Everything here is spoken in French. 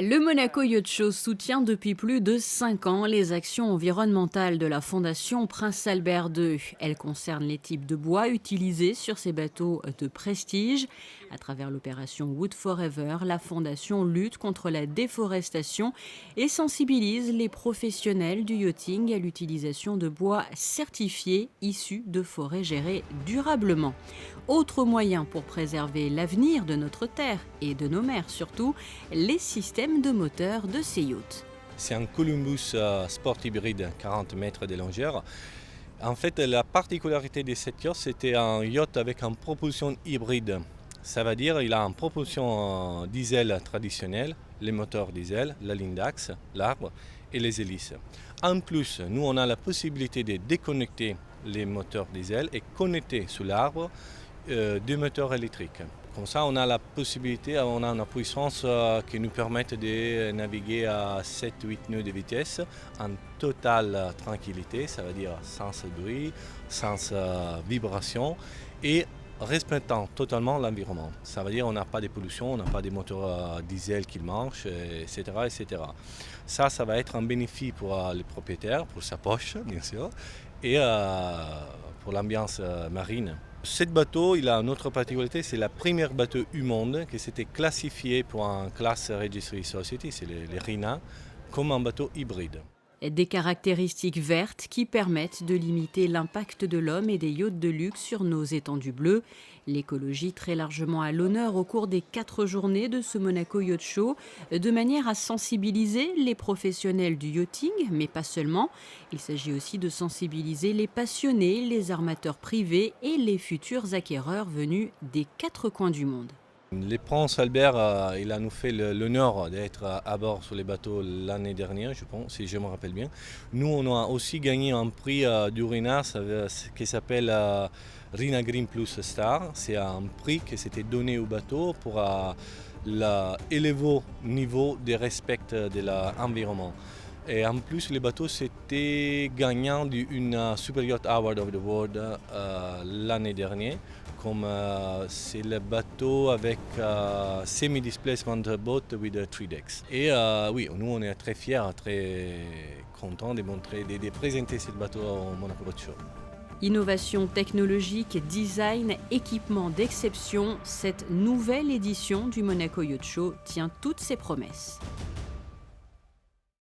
Le Monaco Yacht Show soutient depuis plus de 5 ans les actions environnementales de la Fondation Prince Albert II. Elles concernent les types de bois utilisés sur ces bateaux de prestige. À travers l'opération Wood Forever, la Fondation lutte contre la déforestation et sensibilise les professionnels du yachting à l'utilisation de bois certifiés issus de forêts gérées durablement. Autre moyen pour préserver l'avenir de notre terre et de nos mers surtout, les systèmes de moteur de ces yachts. C'est un Columbus Sport hybride, 40 mètres de longueur. En fait, la particularité de cette yacht, c'était un yacht avec une propulsion hybride. Ça veut dire qu'il a une propulsion diesel traditionnelle, les moteurs diesel, la ligne d'axe, l'arbre et les hélices. En plus, nous on a la possibilité de déconnecter les moteurs diesel et connecter sous l'arbre deux moteurs électriques. Comme ça, on a la possibilité, on a une puissance qui nous permet de naviguer à 7-8 nœuds de vitesse en totale tranquillité, ça veut dire sans bruit, sans vibration et respectant totalement l'environnement. Ça veut dire qu'on n'a pas de pollution, on n'a pas de moteurs diesel qui marchent, etc., etc. Ça va être un bénéfice pour le propriétaire, pour sa poche, bien sûr, et pour l'ambiance marine. Ce bateau, il a une autre particularité, c'est le premier bateau du monde qui s'était classifié pour un class Registry Society, c'est les RINA, comme un bateau hybride. Des caractéristiques vertes qui permettent de limiter l'impact de l'homme et des yachts de luxe sur nos étendues bleues. L'écologie très largement à l'honneur au cours des 4 journées de ce Monaco Yacht Show, de manière à sensibiliser les professionnels du yachting, mais pas seulement. Il s'agit aussi de sensibiliser les passionnés, les armateurs privés et les futurs acquéreurs venus des 4 coins du monde. Le prince Albert, il a nous fait l'honneur d'être à bord sur les bateaux l'année dernière, je pense, si je me rappelle bien. Nous, on a aussi gagné un prix du RINA qui s'appelle RINA Green Plus Star. C'est un prix qui s'était donné au bateau pour l'élever niveau de respect de l'environnement. Et en plus, le bateau c'était gagnant d'une Super Yacht Award of the World l'année dernière. Comme c'est le bateau avec semi-displacement boat with 3 decks. Et oui, nous on est très fiers, très contents de présenter ce bateau au Monaco Yacht Show. Innovation technologique, design, équipement d'exception, cette nouvelle édition du Monaco Yacht Show tient toutes ses promesses.